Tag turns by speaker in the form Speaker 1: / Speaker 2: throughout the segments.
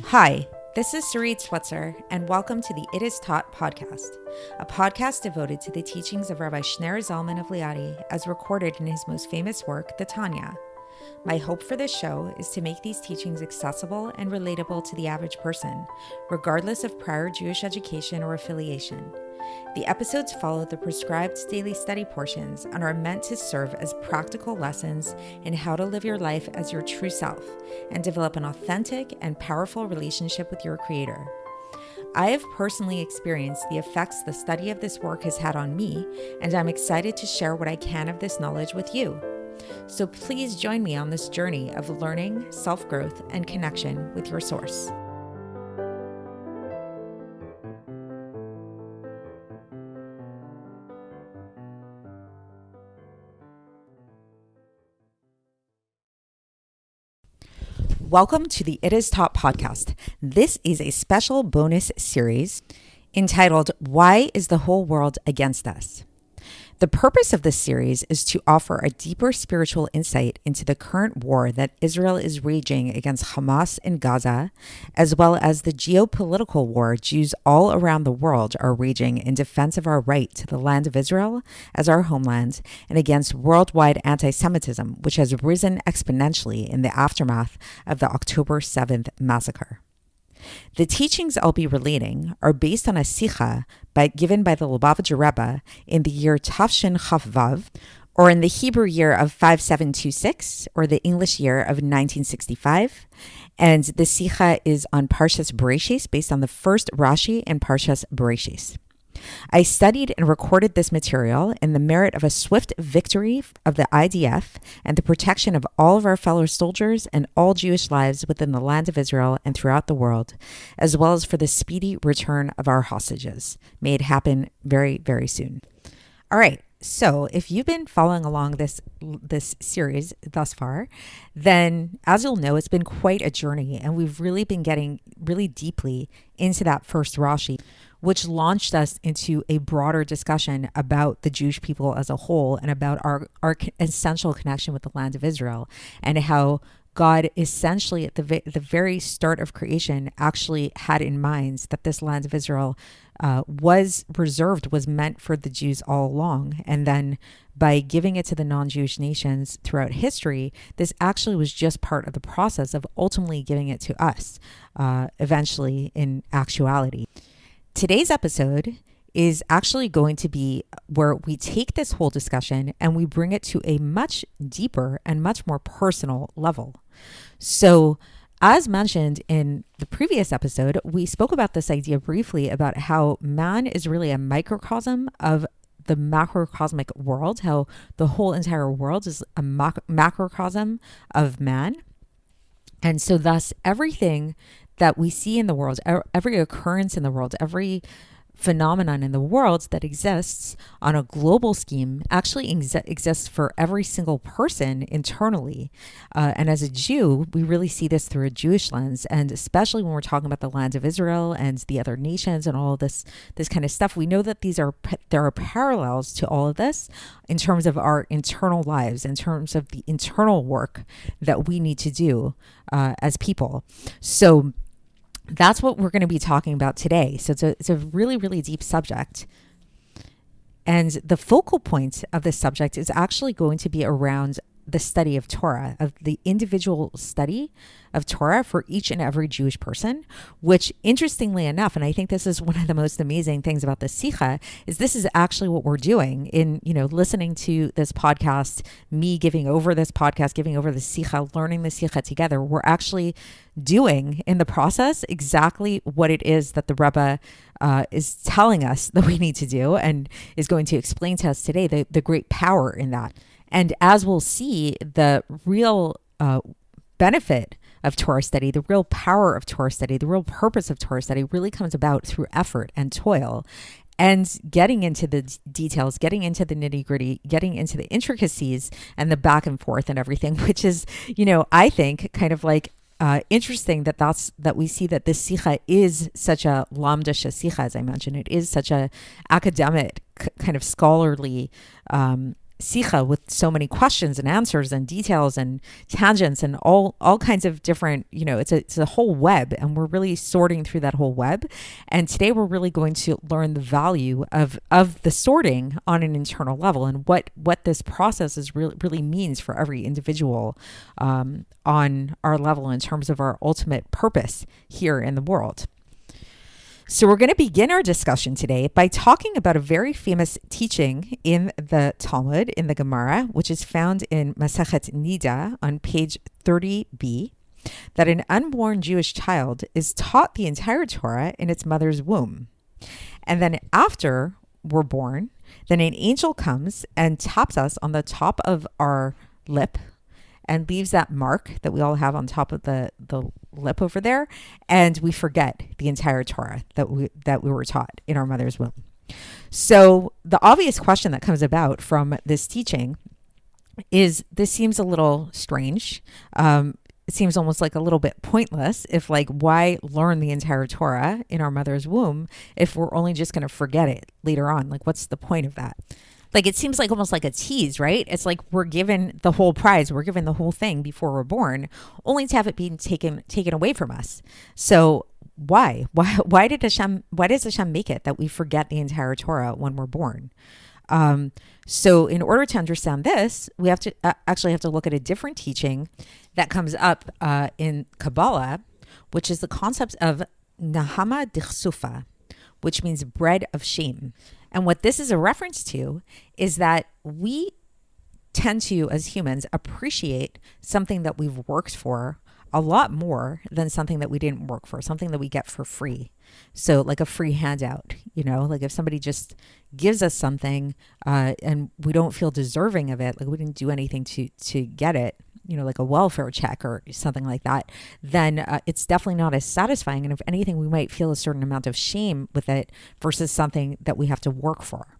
Speaker 1: Hi, this is Sarit Switzer, and welcome to the It Is Taught podcast, a podcast devoted to the teachings of Rabbi Shner Zalman of Liadi as recorded in his most famous work, the Tanya. My hope for this show is to make these teachings accessible and relatable to the average person, regardless of prior Jewish education or affiliation. The episodes follow the prescribed daily study portions and are meant to serve as practical lessons in how to live your life as your true self and develop an authentic and powerful relationship with your Creator. I have personally experienced the effects the study of this work has had on me, and I'm excited to share what I can of this knowledge with you. So please join me on this journey of learning, self-growth, and connection with your source. Welcome to the It Is Taught podcast. This is a special bonus series entitled, Why is the Whole World Against Us? The purpose of this series is to offer a deeper spiritual insight into the current war that Israel is waging against Hamas in Gaza, as well as the geopolitical war Jews all around the world are waging in defense of our right to the land of Israel as our homeland and against worldwide anti-Semitism, which has risen exponentially in the aftermath of the October 7th massacre. The teachings I'll be relating are based on a Sicha given by the Lubavitcher Rebbe in the year Tafshin Chaf-Vav, or in the Hebrew year of 5726, or the English year of 1965. And the Sicha is on Parshas Breishis, based on the first Rashi in Parshas Breishis. I studied and recorded this material in the merit of a swift victory of the IDF and the protection of all of our fellow soldiers and all Jewish lives within the land of Israel and throughout the world, as well as for the speedy return of our hostages. May it happen very, very soon. All right. So if you've been following along this series thus far, then as you'll know, it's been quite a journey, and we've really been getting really deeply into that first Rashi, which launched us into a broader discussion about the Jewish people as a whole and about our essential connection with the land of Israel, and how God essentially at the very start of creation actually had in mind that this land of Israel was meant for the Jews all along. And then by giving it to the non-Jewish nations throughout history, this actually was just part of the process of ultimately giving it to us, eventually in actuality. Today's episode is actually going to be where we take this whole discussion and we bring it to a much deeper and much more personal level. So, as mentioned in the previous episode, we spoke about this idea briefly about how man is really a microcosm of the macrocosmic world, how the whole entire world is a macrocosm of man. And so thus everything that we see in the world, every occurrence in the world, every phenomenon in the world that exists on a global scheme actually exists for every single person internally. And as a Jew, we really see this through a Jewish lens. And especially when we're talking about the land of Israel and the other nations and all of this kind of stuff, we know that there are parallels to all of this in terms of our internal lives, in terms of the internal work that we need to do as people. So that's what we're going to be talking about today. So it's a really, really deep subject. And the focal point of this subject is actually going to be around the study of Torah, of the individual study of Torah for each and every Jewish person, which interestingly enough, and I think this is one of the most amazing things about the Sicha, is this is actually what we're doing in, listening to this podcast, me giving over this podcast, giving over the Sicha, learning the Sicha together. We're actually doing in the process exactly what it is that the Rebbe is telling us that we need to do and is going to explain to us today, the great power in that. And as we'll see, the real benefit of Torah study, the real power of Torah study, the real purpose of Torah study really comes about through effort and toil and getting into the details, getting into the nitty-gritty, getting into the intricacies and the back and forth and everything, which is, I think kind of like interesting that we see that this Sicha is such a lamda Sicha, as I mentioned. It is such a academic kind of scholarly Sicha with so many questions and answers and details and tangents and all kinds of different, it's a whole web, and we're really sorting through that whole web. And today we're really going to learn the value of the sorting on an internal level, and what this process is really means for every individual on our level in terms of our ultimate purpose here in the world. So we're going to begin our discussion today by talking about a very famous teaching in the Talmud, in the Gemara, which is found in Masechet Nida on page 30b, that an unborn Jewish child is taught the entire Torah in its mother's womb. And then after we're born, then an angel comes and taps us on the top of our lip and leaves that mark that we all have on top of the lip over there, and we forget the entire Torah that we were taught in our mother's womb. So the obvious question that comes about from this teaching is, this seems a little strange. It seems almost like a little bit pointless. If why learn the entire Torah in our mother's womb if we're only just going to forget it later on? What's the point of that? It seems almost like a tease, right? It's like we're given the whole prize, we're given the whole thing before we're born, only to have it being taken away from us. So why does Hashem make it that we forget the entire Torah when we're born? So in order to understand this, we have to actually have to look at a different teaching that comes up in Kabbalah, which is the concept of Nahama Dichsufa, which means bread of shame. And what this is a reference to is that we tend to, as humans, appreciate something that we've worked for a lot more than something that we didn't work for, something that we get for free. So like a free handout, if somebody just gives us something and we don't feel deserving of it, we didn't do anything to get it, like a welfare check or something like that, then it's definitely not as satisfying. And if anything, we might feel a certain amount of shame with it versus something that we have to work for.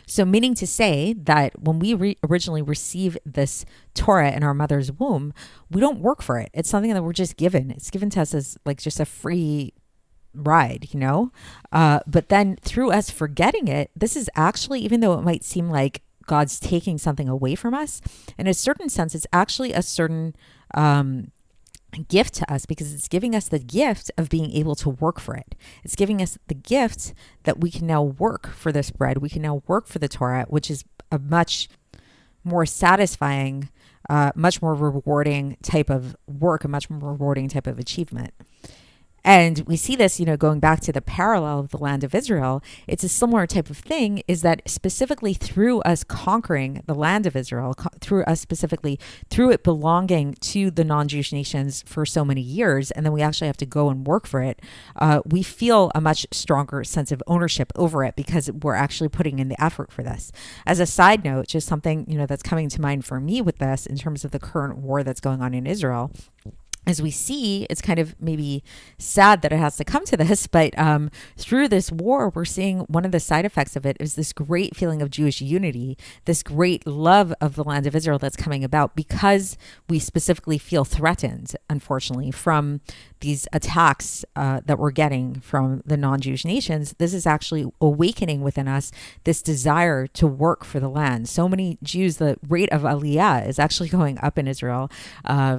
Speaker 1: So meaning to say that when we originally receive this Torah in our mother's womb, we don't work for it. It's something that we're just given. It's given to us as just a free ride, but then through us forgetting it, this is actually, even though it might seem like God's taking something away from us, in a certain sense, it's actually a certain gift to us, because it's giving us the gift of being able to work for it. It's giving us the gift that we can now work for this bread. We can now work for the Torah, which is a much more satisfying, much more rewarding type of work, a much more rewarding type of achievement. And we see this, going back to the parallel of the land of Israel. It's a similar type of thing, is that specifically through us conquering the land of Israel, through it belonging to the non-Jewish nations for so many years, and then we actually have to go and work for it, we feel a much stronger sense of ownership over it because we're actually putting in the effort for this. As a side note, just something, that's coming to mind for me with this in terms of the current war that's going on in Israel, as we see, it's kind of maybe sad that it has to come to this, but through this war, we're seeing one of the side effects of it is this great feeling of Jewish unity, this great love of the land of Israel that's coming about because we specifically feel threatened, unfortunately, from these attacks that we're getting from the non-Jewish nations. This is actually awakening within us this desire to work for the land. So many Jews, the rate of aliyah is actually going up in Israel.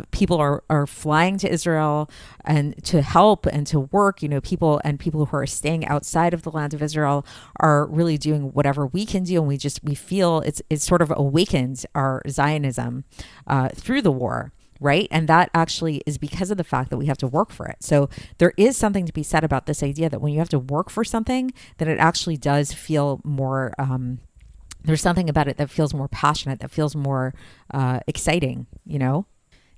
Speaker 1: People are flying to Israel and to help and to work. People who are staying outside of the land of Israel are really doing whatever we can do, and we feel it's sort of awakened our Zionism through the war. Right? And that actually is because of the fact that we have to work for it. So there is something to be said about this idea that when you have to work for something, then it actually does feel more, there's something about it that feels more passionate, that feels more exciting,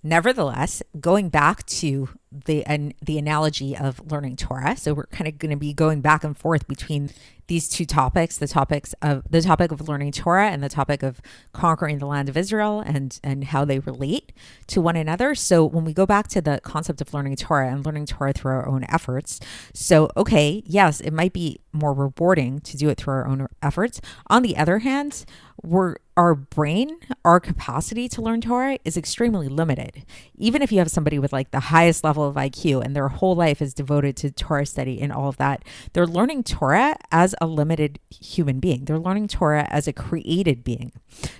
Speaker 1: Nevertheless, going back to the analogy of learning Torah, so we're kind of going to be going back and forth between these two topics, the topic of learning Torah and the topic of conquering the land of Israel, and how they relate to one another. So when we go back to the concept of learning Torah and learning Torah through our own efforts, so okay, yes, it might be more rewarding to do it through our own efforts. On the other hand, we're our brain, our capacity to learn Torah is extremely limited. Even if you have somebody with like the highest level of IQ and their whole life is devoted to Torah study and all of that, they're learning Torah as a limited human being. They're learning Torah as a created being.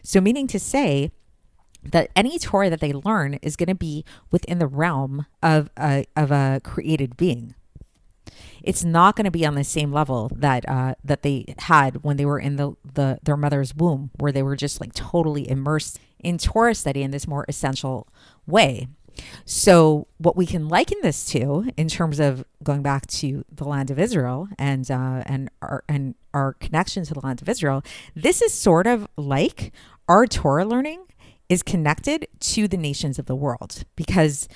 Speaker 1: So meaning to say that any Torah that they learn is going to be within the realm of a created being. It's not going to be on the same level that they had when they were in their mother's womb, where they were just like totally immersed in Torah study in this more essential way. So what we can liken this to, in terms of going back to the land of Israel and our connection to the land of Israel, this is sort of like our Torah learning is connected to the nations of the world, because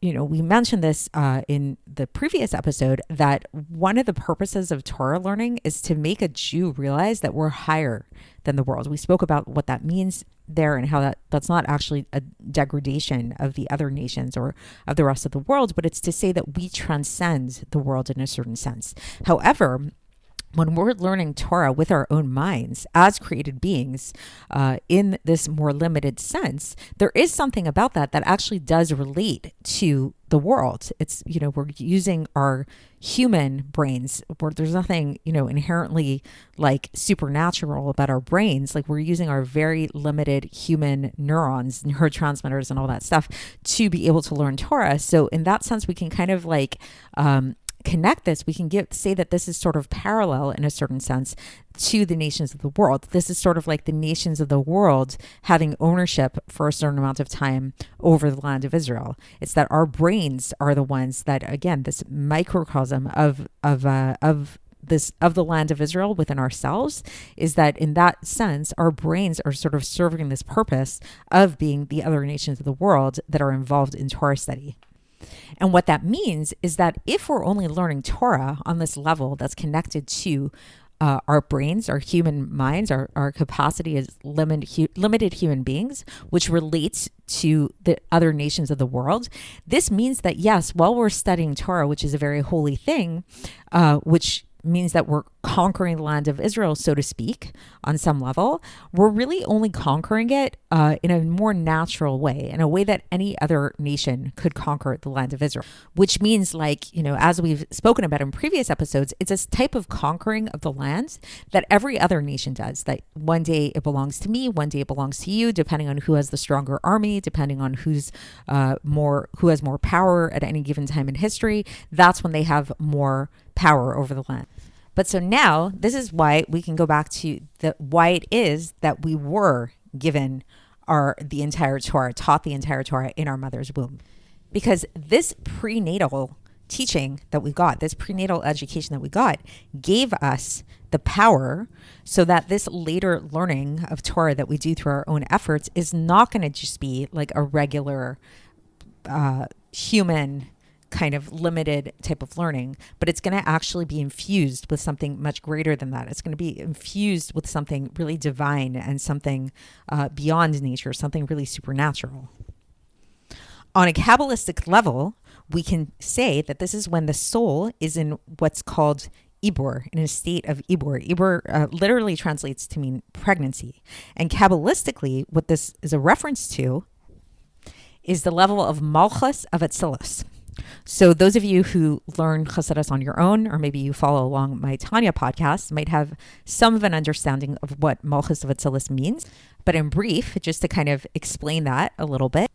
Speaker 1: we mentioned this in the previous episode, that one of the purposes of Torah learning is to make a Jew realize that we're higher than the world. We spoke about what that means there and how that's not actually a degradation of the other nations or of the rest of the world, but it's to say that we transcend the world in a certain sense. However, when we're learning Torah with our own minds as created beings, in this more limited sense, there is something about that actually does relate to the world. It's, we're using our human brains, where there's nothing, inherently like supernatural about our brains. Like, we're using our very limited human neurons, neurotransmitters and all that stuff to be able to learn Torah. So in that sense, we can kind of like, connect this. We can say that this is sort of parallel in a certain sense to the nations of the world. This is sort of like the nations of the world having ownership for a certain amount of time over the land of Israel. It's that our brains are the ones that, again, this microcosm of the land of Israel within ourselves, is that in that sense, our brains are sort of serving this purpose of being the other nations of the world that are involved in Torah study. And what that means is that if we're only learning Torah on this level that's connected to our brains, our human minds, our capacity as limited human beings, which relates to the other nations of the world, this means that, yes, while we're studying Torah, which is a very holy thing, which means that we're conquering the land of Israel, so to speak, on some level, we're really only conquering it in a more natural way, in a way that any other nation could conquer the land of Israel, which means, like, as we've spoken about in previous episodes, it's a type of conquering of the land that every other nation does, that one day it belongs to me, one day it belongs to you, depending on who has the stronger army, depending on who has more power at any given time in history. That's when they have more power over the land. But so now this is why we can go back to why it is that we were given the entire Torah, taught the entire Torah in our mother's womb. Because this prenatal teaching that we got, this prenatal education that we got, gave us the power so that this later learning of Torah that we do through our own efforts is not going to just be like a regular human kind of limited type of learning, but it's going to actually be infused with something much greater than that. It's going to be infused with something really divine and something beyond nature, something really supernatural. On a Kabbalistic level, we can say that this is when the soul is in what's called Ibor, in a state of Ibor. Ibor literally translates to mean pregnancy. And Kabbalistically, what this is a reference to is the level of Malchus of Atzilus. So those of you who learn Chassidus on your own, or maybe you follow along my Tanya podcast, might have some of an understanding of what Malchus of Atzilus means. But in brief, just to kind of explain that a little bit,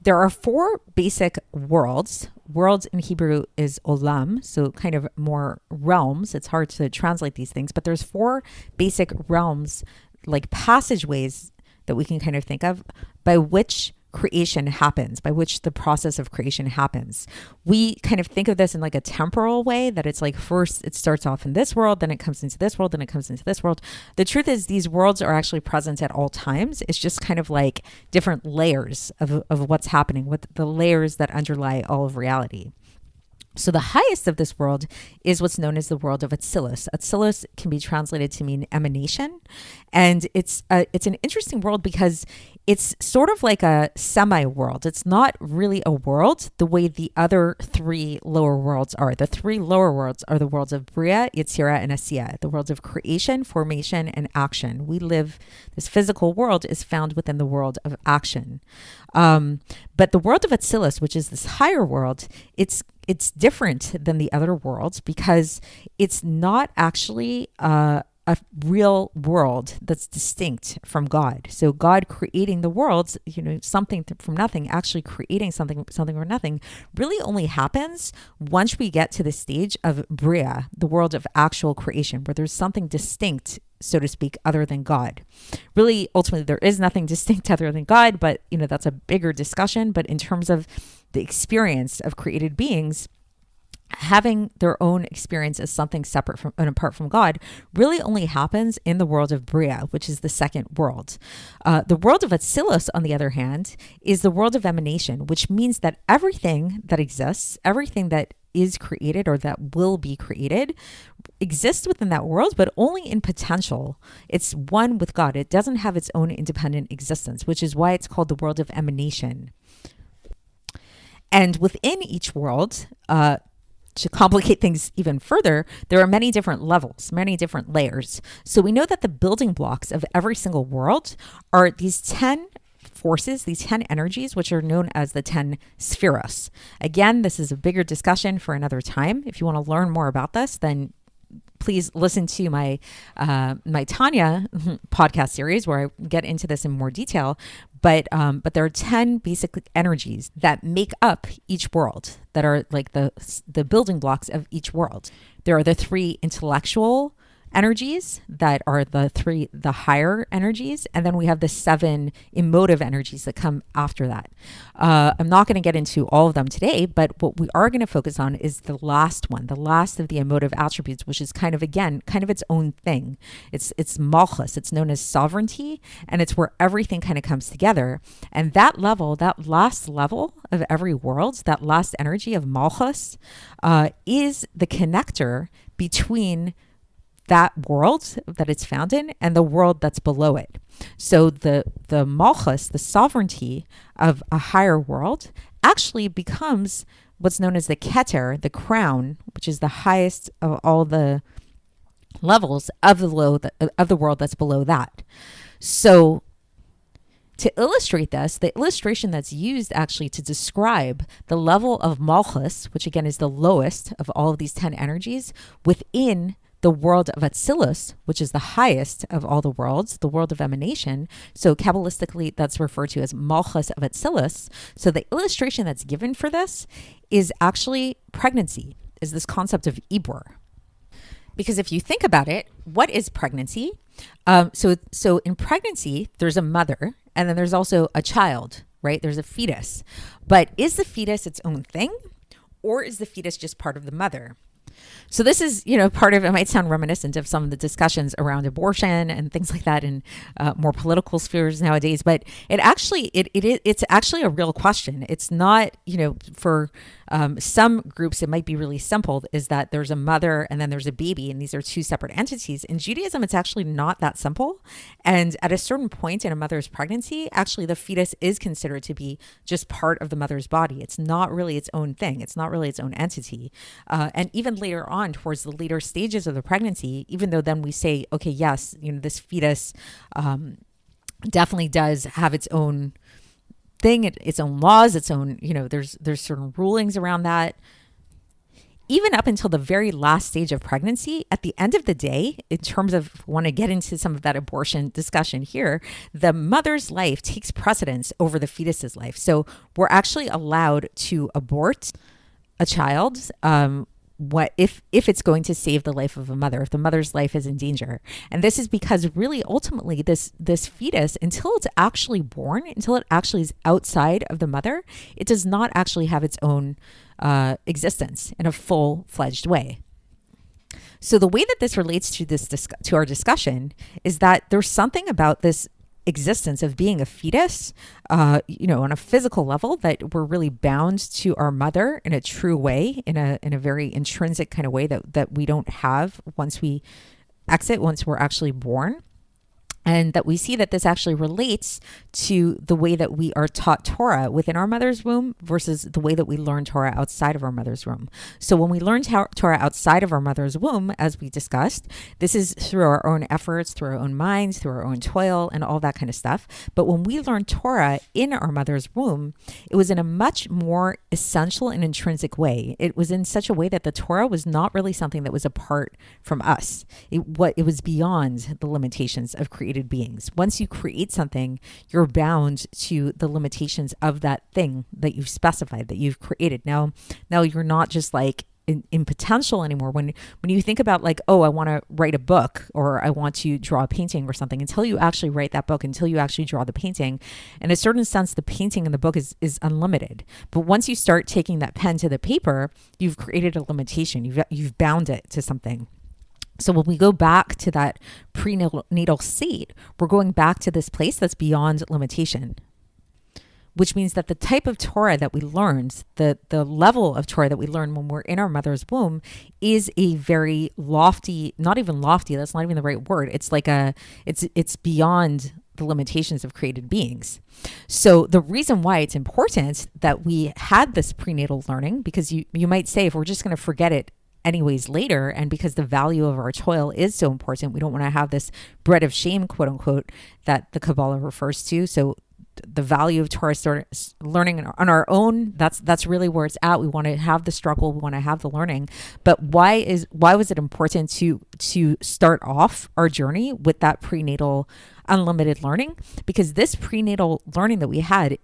Speaker 1: there are 4 basic worlds. Worlds in Hebrew is olam, so kind of more realms. It's hard to translate these things, but there's 4 basic realms, like passageways that we can kind of think of, by which creation happens, by which the process of creation happens. We kind of think of this in like a temporal way, that it's like first it starts off in this world, then it comes into this world, then it comes into this world. The truth is these worlds are actually present at all times. It's just kind of like different layers of what's happening, with the layers that underlie all of reality. So the highest of this world is what's known as the world of Atzilus. Atzilus can be translated to mean emanation, and it's an interesting world because it's sort of like a semi-world. It's not really a world the way the other three lower worlds are. The three lower worlds are the worlds of Bria, Yetzira, and Asiya, the worlds of creation, formation, and action. This physical world is found within the world of action. But the world of Atzilus, which is this higher world, it's different than the other worlds because it's not actually a real world that's distinct from God. So God creating the worlds, something from nothing, actually creating something from nothing, really only happens once we get to the stage of Bria, the world of actual creation, where there's something distinct, so to speak, other than God. Really, ultimately, there is nothing distinct other than God, but that's a bigger discussion. But in terms of the experience of created beings, having their own experience as something separate from and apart from God really only happens in the world of Bria, which is the second world. The world of Atzilus, on the other hand, is the world of emanation, which means that everything that exists, everything that is created or that will be created exists within that world, but only in potential. It's one with God. It doesn't have its own independent existence, which is why it's called the world of emanation. And within each world, to complicate things even further, there are many different levels, many different layers. So we know that the building blocks of every single world are these 10 forces, these 10 energies, which are known as the 10 spheros. Again, this is a bigger discussion for another time. If you want to learn more about this, then please listen to my Tanya podcast series where I get into this in more detail. But there are 10 basic energies that make up each world, that are like the building blocks of each world. There are the 3 intellectual energies that are the higher energies, and then we have the 7 emotive energies that come after that. I'm not going to get into all of them today, but what we are going to focus on is the last one, the last of the emotive attributes, which is kind of its own thing. It's malchus. It's known as sovereignty, and it's where everything kind of comes together. And that last level of every world, that last energy of malchus, is the connector between that world that it's found in and the world that's below it. So the malchus, the sovereignty of a higher world, actually becomes what's known as the keter, the crown, which is the highest of all the levels of the world that's below that. So to illustrate this, the illustration that's used actually to describe the level of malchus, which again is the lowest of all of these 10 energies, within the world of Atzilus, which is the highest of all the worlds, the world of emanation. So Kabbalistically, that's referred to as Malchus of Atzilus. So the illustration that's given for this is actually pregnancy, is this concept of Ibor. Because if you think about it, what is pregnancy? So in pregnancy, there's a mother, and then there's also a child, right? There's a fetus. But is the fetus its own thing, or is the fetus just part of the mother? So this is, part of it might sound reminiscent of some of the discussions around abortion and things like that in more political spheres nowadays. But it's actually a real question. It's not, for some groups, it might be really simple, is that there's a mother and then there's a baby, and these are 2 separate entities. In Judaism, it's actually not that simple. And at a certain point in a mother's pregnancy, actually the fetus is considered to be just part of the mother's body. It's not really its own thing. It's not really its own entity. And even later on, towards the later stages of the pregnancy, even though then we say, okay, yes, this fetus definitely does have its own thing, its own laws, its own, there's certain rulings around that. Even up until the very last stage of pregnancy, at the end of the day, in terms of, want to get into some of that abortion discussion here, the mother's life takes precedence over the fetus's life. So we're actually allowed to abort a child if it's going to save the life of a mother, if the mother's life is in danger. And this is because really ultimately this fetus, until it's actually born, until it actually is outside of the mother, it does not actually have its own existence in a full-fledged way. So the way that this relates to our discussion is that there's something about this existence of being a fetus, on a physical level, that we're really bound to our mother in a true way, in a very intrinsic kind of way that we don't have once we're actually born. And that we see that this actually relates to the way that we are taught Torah within our mother's womb versus the way that we learn Torah outside of our mother's womb. So when we learn Torah outside of our mother's womb, as we discussed, this is through our own efforts, through our own minds, through our own toil, and all that kind of stuff. But when we learn Torah in our mother's womb, it was in a much more essential and intrinsic way. It was in such a way that the Torah was not really something that was apart from us. It was beyond the limitations of created beings. Once you create something, you're bound to the limitations of that thing that you've specified, that you've created. Now you're not just like in potential anymore. When you think about like, oh, I want to write a book, or I want to draw a painting or something, until you actually write that book, until you actually draw the painting, in a certain sense, the painting and the book is unlimited. But once you start taking that pen to the paper, you've created a limitation. You've bound it to something. So when we go back to that prenatal state, we're going back to this place that's beyond limitation, which means that the type of Torah that we learned, the level of Torah that we learn when we're in our mother's womb, is a very lofty, not even lofty, that's not even the right word. It's like it's beyond the limitations of created beings. So the reason why it's important that we had this prenatal learning, because you might say, if we're just going to forget it anyways later, and because the value of our toil is so important, we don't want to have this bread of shame, quote unquote, that the Kabbalah refers to. So the value of Torah learning on our own, that's really where it's at. We want to have the struggle, we want to have the learning. But why was it important to start off our journey with that prenatal unlimited learning? Because this prenatal learning that we had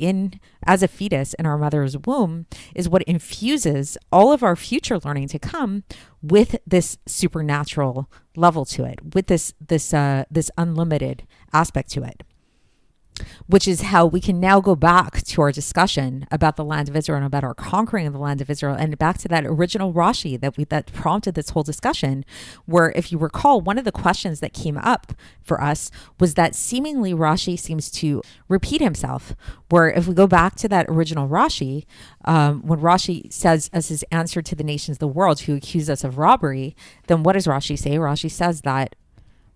Speaker 1: as a fetus in our mother's womb is what infuses all of our future learning to come with this supernatural level to it, with this unlimited aspect to it. Which is how we can now go back to our discussion about the land of Israel and about our conquering of the land of Israel, and back to that original Rashi that prompted this whole discussion, where, if you recall, one of the questions that came up for us was that seemingly Rashi seems to repeat himself, where if we go back to that original Rashi, when Rashi says, as his answer to the nations of the world who accuse us of robbery, then what does Rashi say? Rashi says that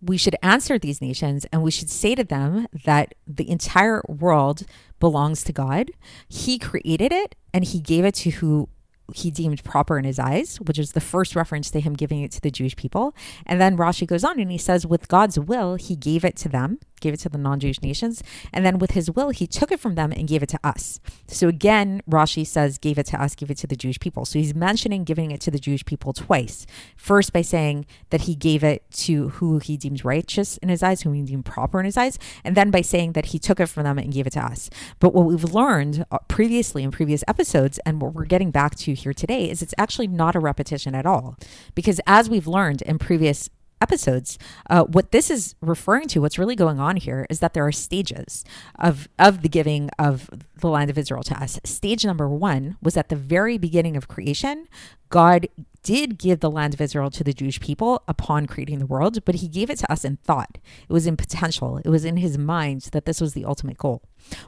Speaker 1: we should answer these nations, and we should say to them that the entire world belongs to God. He created it, and he gave it to who he deemed proper in his eyes, which is the first reference to him giving it to the Jewish people. And then Rashi goes on and he says, with God's will, he gave it to them, gave it to the non-Jewish nations. And then with his will, he took it from them and gave it to us. So again, Rashi says, gave it to us, gave it to the Jewish people. So he's mentioning giving it to the Jewish people twice. First, by saying that he gave it to who he deems righteous in his eyes, who he deemed proper in his eyes. And then by saying that he took it from them and gave it to us. But what we've learned previously in previous episodes, and what we're getting back to here today, is it's actually not a repetition at all. Because as we've learned in previous episodes, what this is referring to, what's really going on here, is that there are stages of the giving of the land of Israel to us. Stage number one was at the very beginning of creation. God did give the land of Israel to the Jewish people upon creating the world, but he gave it to us in thought. It was in potential. It was in his mind that this was the ultimate goal.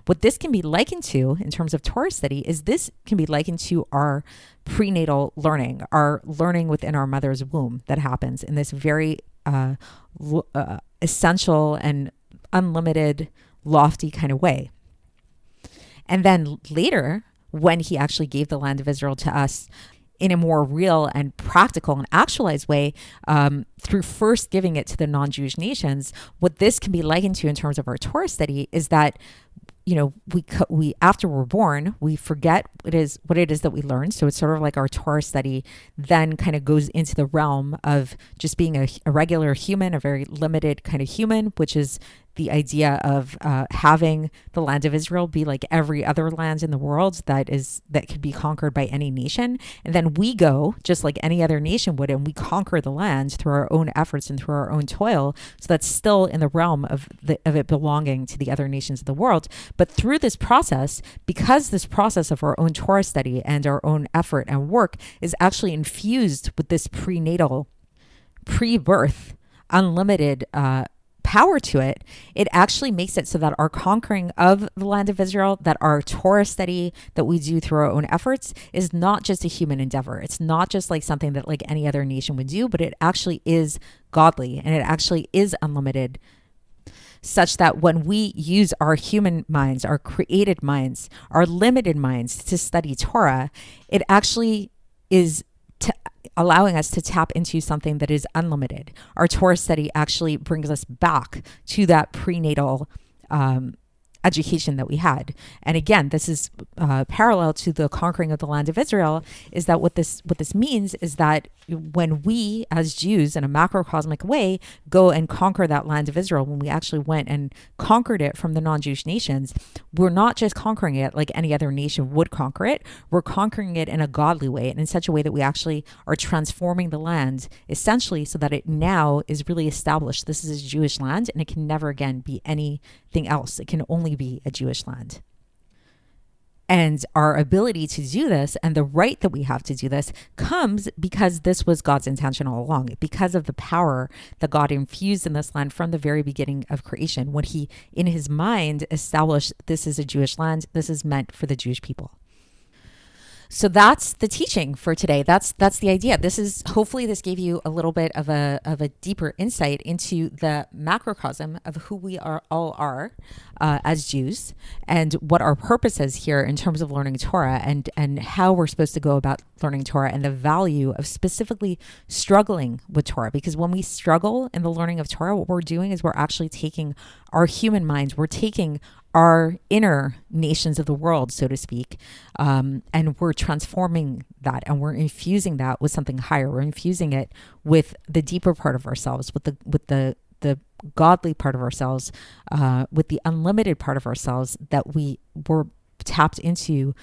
Speaker 1: What this can be likened to in terms of Torah study is this can be likened to our prenatal learning, our learning within our mother's womb that happens in this very essential and unlimited, lofty kind of way. And then later, when he actually gave the land of Israel to us in a more real and practical and actualized way, through first giving it to the non-Jewish nations, what this can be likened to in terms of our Torah study is that, we after we're born, we forget what it is that we learned. So it's sort of like our Torah study then kind of goes into the realm of just being a regular human, a very limited kind of human, which is the idea of having the land of Israel be like every other land in the world that could be conquered by any nation. And then we go, just like any other nation would, and we conquer the land through our own efforts and through our own toil. So that's still in the realm of it belonging to the other nations of the world. But through this process, because this process of our own Torah study and our own effort and work is actually infused with this prenatal, pre-birth, unlimited power to it, it actually makes it so that our conquering of the land of Israel, that our Torah study that we do through our own efforts is not just a human endeavor. It's not just like something that like any other nation would do, but it actually is godly and it actually is unlimited, such that when we use our human minds, our created minds, our limited minds to study Torah, it actually is allowing us to tap into something that is unlimited. Our Torah study actually brings us back to that prenatal education that we had. And again, this is parallel to the conquering of the land of Israel, is that what this means is that when we as Jews in a macrocosmic way go and conquer that land of Israel, when we actually went and conquered it from the non-Jewish nations, we're not just conquering it like any other nation would conquer it. We're conquering it in a godly way and in such a way that we actually are transforming the land essentially so that it now is really established. This is a Jewish land and it can never again be anything else. It can only be a Jewish land. And our ability to do this and the right that we have to do this comes because this was God's intention all along, because of the power that God infused in this land from the very beginning of creation, when he, in his mind, established this is a Jewish land, this is meant for the Jewish people. So that's the teaching for today. That's the idea. Hopefully this gave you a little bit of a deeper insight into the macrocosm of who we all are as Jews, and what our purpose is here in terms of learning Torah, and how we're supposed to go about learning Torah, and the value of specifically struggling with Torah. Because when we struggle in the learning of Torah, what we're doing is we're actually taking our human minds, we're taking our inner nations of the world, so to speak, and we're transforming that, and we're infusing that with something higher. We're infusing it with the deeper part of ourselves, with the godly part of ourselves, with the unlimited part of ourselves that we were tapped into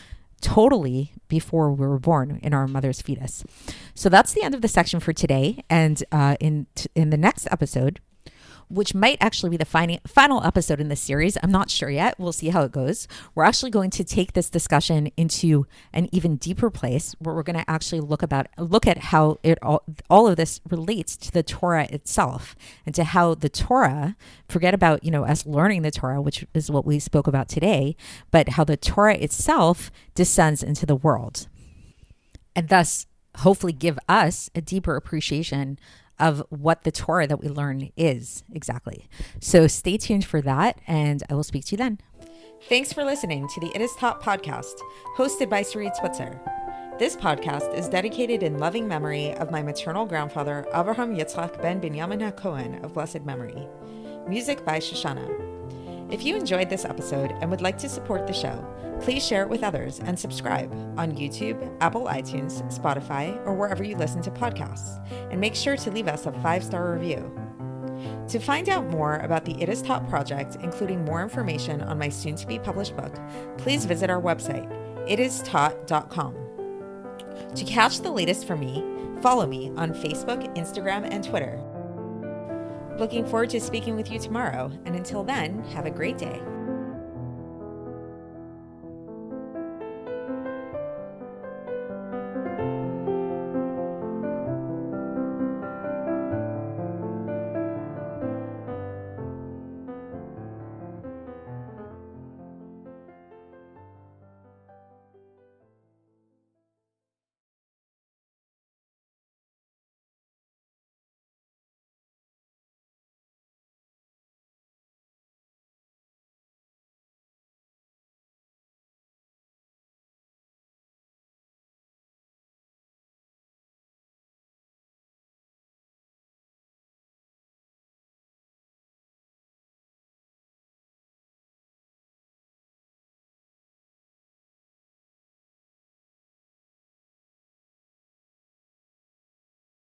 Speaker 1: totally before we were born in our mother's fetus. So that's the end of the section for today, and in the next episode, which might actually be the final episode in this series. I'm not sure yet. We'll see how it goes. We're actually going to take this discussion into an even deeper place, where we're going to actually look at how all of this relates to the Torah itself, and to how the Torah, forget about, us learning the Torah, which is what we spoke about today, but how the Torah itself descends into the world, and thus hopefully give us a deeper appreciation of what the Torah that we learn is exactly. So stay tuned for that, and I will speak to you then. Thanks for listening to the It Is Taught podcast, hosted by Sarit Switzer. This podcast is dedicated in loving memory of my maternal grandfather, Avraham Yitzchak ben Binyamin HaKohen of blessed memory. Music by Shoshana. If you enjoyed this episode and would like to support the show, please share it with others and subscribe on YouTube, Apple iTunes, Spotify, or wherever you listen to podcasts. And make sure to leave us a 5-star review. To find out more about the It Is Taught project, including more information on my soon-to-be published book, please visit our website, itistaught.com. To catch the latest from me, follow me on Facebook, Instagram, and Twitter. Looking forward to speaking with you tomorrow, and until then, have a great day.